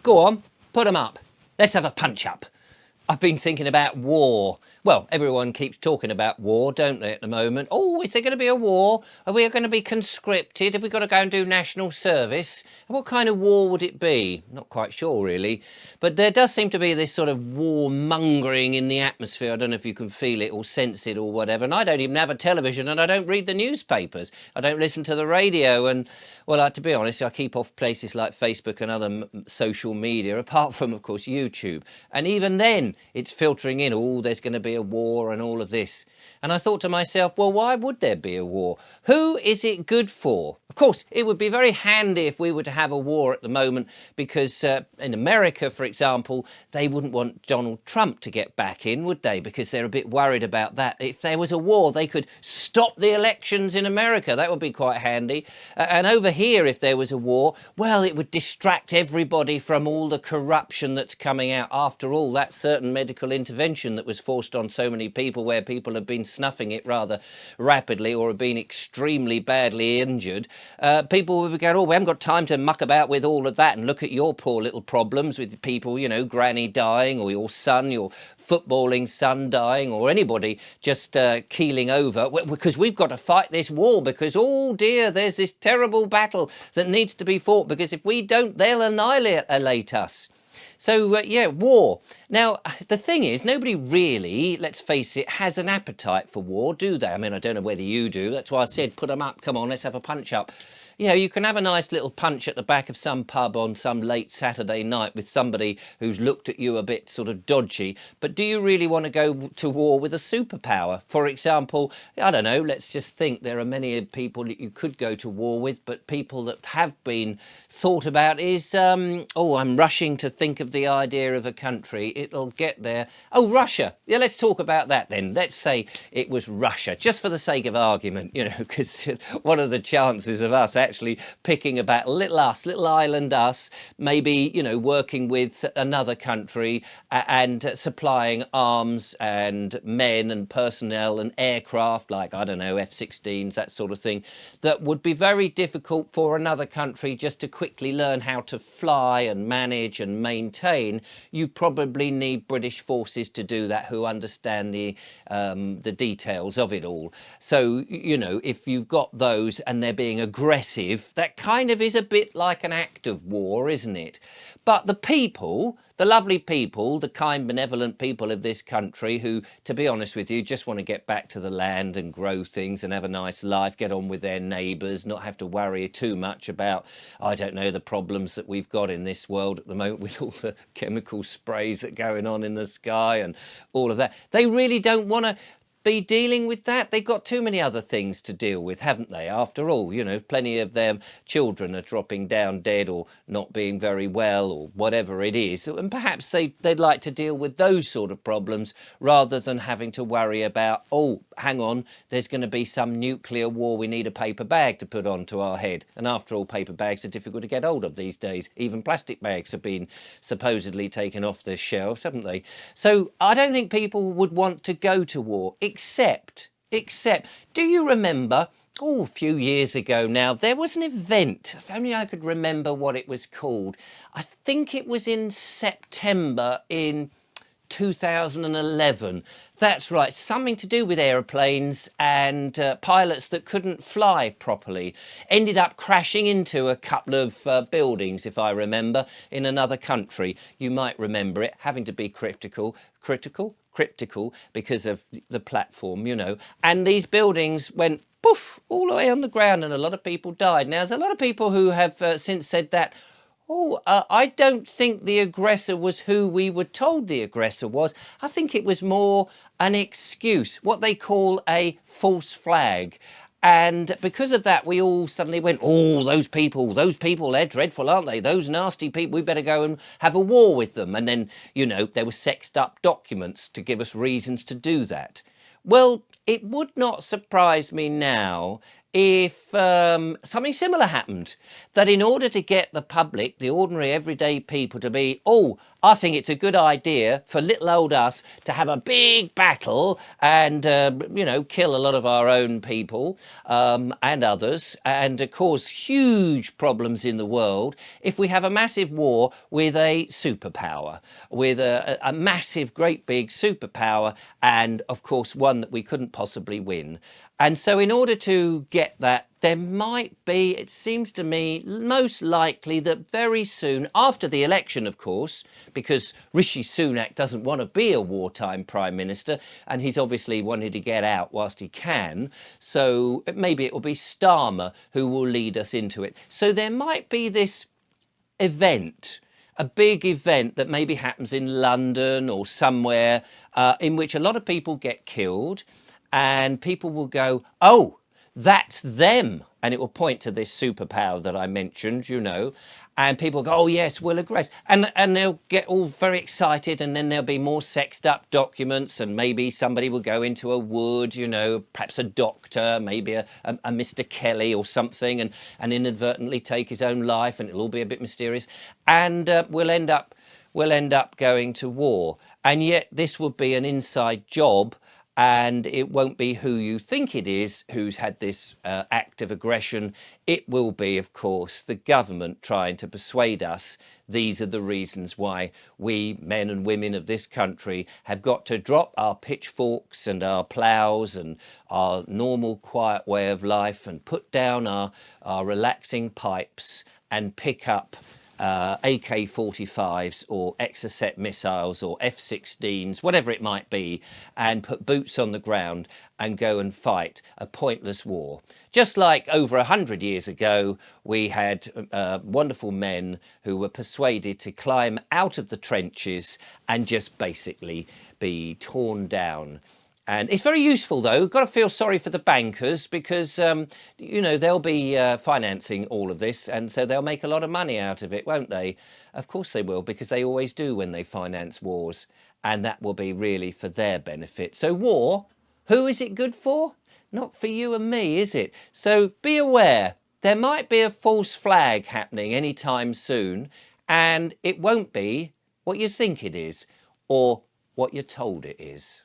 Go on, put them up. Let's have a punch-up. I've been thinking about war. Well, everyone keeps talking about war, don't they, at the moment? Oh, is there going to be a war? Are we going to be conscripted? Have we got to go and do national service? And what kind of war would it be? Not quite sure, really. But there does seem to be this sort of war-mongering in the atmosphere. I don't know if you can feel it or sense it or whatever. And I don't even have a television and I don't read the newspapers. I don't listen to the radio. And, well, to be honest, I keep off places like Facebook and other social media, apart from, of course, YouTube. And even then, it's filtering in, oh, there's going to be a war and all of this. And I thought to myself, well, why would there be a war? Who is it good for? Of course, it would be very handy if we were to have a war at the moment, because in America, for example, they wouldn't want Donald Trump to get back in, would they? Because they're a bit worried about that. If there was a war, they could stop the elections in America. That would be quite handy. And over here, if there was a war, well, it would distract everybody from all the corruption that's coming out. After all, that certain medical intervention that was forced on so many people, where people have been snuffing it rather rapidly or have been extremely badly injured, people will be going, oh, we haven't got time to muck about with all of that, and look at your poor little problems with people, you know, granny dying, or your son, your footballing son dying, or anybody just keeling over, because we've got to fight this war, because, oh dear, there's this terrible battle that needs to be fought, because if we don't, they'll annihilate us. So, yeah, war. Now, the thing is, nobody really, let's face it, has an appetite for war, do they? I mean, I don't know whether you do. That's why I said, put them up. Come on, let's have a punch-up. You know, you can have a nice little punch at the back of some pub on some late Saturday night with somebody who's looked at you a bit sort of dodgy. But do you really want to go to war with a superpower? For example, I don't know, let's just think there are many people that you could go to war with, but people that have been thought about is, oh, I'm rushing to think of the idea of a country. It'll get there. Oh, Russia. Yeah, let's talk about that then. Let's say it was Russia, just for the sake of argument, you know, because what are the chances of us actually picking about little island us, maybe, you know, working with another country and supplying arms and men and personnel and aircraft like, I don't know, F-16s, that sort of thing, that would be very difficult for another country just to quickly learn how to fly and manage and maintain. You probably need British forces to do that, who understand the details of it all. So, you know, if you've got those and they're being aggressive, that kind of is a bit like an act of war, isn't it? But the people, the lovely people, the kind, benevolent people of this country who, to be honest with you, just want to get back to the land and grow things and have a nice life, get on with their neighbours, not have to worry too much about, I don't know, the problems that we've got in this world at the moment with all the chemical sprays that are going on in the sky and all of that. They really don't want to be dealing with that. They've got too many other things to deal with, haven't they? After all, you know, plenty of their children are dropping down dead or not being very well or whatever it is. And perhaps they'd like to deal with those sort of problems rather than having to worry about, oh, hang on, there's going to be some nuclear war. We need a paper bag to put onto our head. And after all, paper bags are difficult to get hold of these days. Even plastic bags have been supposedly taken off the shelves, haven't they? So I don't think people would want to go to war, except, do you remember, oh, a few years ago now, there was an event, if only I could remember what it was called. I think it was in September in 2011. That's right, something to do with aeroplanes and pilots that couldn't fly properly. Ended up crashing into a couple of buildings, if I remember, in another country. You might remember it, having to be cryptical because of the platform, you know. And these buildings went poof all the way on the ground and a lot of people died. Now, there's a lot of people who have since said that, oh, I don't think the aggressor was who we were told the aggressor was. I think it was more an excuse, what they call a false flag. And because of that, we all suddenly went, oh, those people, they're dreadful, aren't they? Those nasty people, we better go and have a war with them. And then, you know, there were sexed up documents to give us reasons to do that. Well, it would not surprise me now if something similar happened, that in order to get the public, the ordinary everyday people, to be, oh, I think it's a good idea for little old us to have a big battle and, you know, kill a lot of our own people and others, and cause huge problems in the world, if we have a massive war with a superpower, with a massive, great big superpower, and of course one that we couldn't possibly win. And so in order to get that, there might be, it seems to me, most likely that very soon, after the election, of course, because Rishi Sunak doesn't want to be a wartime Prime Minister, and he's obviously wanted to get out whilst he can, so maybe it will be Starmer who will lead us into it. So there might be this event, a big event that maybe happens in London or somewhere, in which a lot of people get killed, and people will go, oh, that's them. And it will point to this superpower that I mentioned, you know, and people go, oh, yes, we'll aggress. And they'll get all very excited, and then there'll be more sexed up documents, and maybe somebody will go into a wood, you know, perhaps a doctor, maybe a Mr. Kelly or something, and inadvertently take his own life, and it'll all be a bit mysterious. And we'll end up going to war. And yet this would be an inside job, and it won't be who you think it is who's had this act of aggression. It will be, of course, the government trying to persuade us these are the reasons why we, men and women of this country, have got to drop our pitchforks and our ploughs and our normal quiet way of life and put down our relaxing pipes and pick up AK-45s or Exocet missiles or F-16s, whatever it might be, and put boots on the ground and go and fight a pointless war. Just like over 100 years ago, we had wonderful men who were persuaded to climb out of the trenches and just basically be torn down. And it's very useful, though. Got to feel sorry for the bankers because, you know, they'll be financing all of this, and so they'll make a lot of money out of it, won't they? Of course they will, because they always do when they finance wars, and that will be really for their benefit. So war, who is it good for? Not for you and me, is it? So be aware, there might be a false flag happening anytime soon, and it won't be what you think it is, or what you're told it is.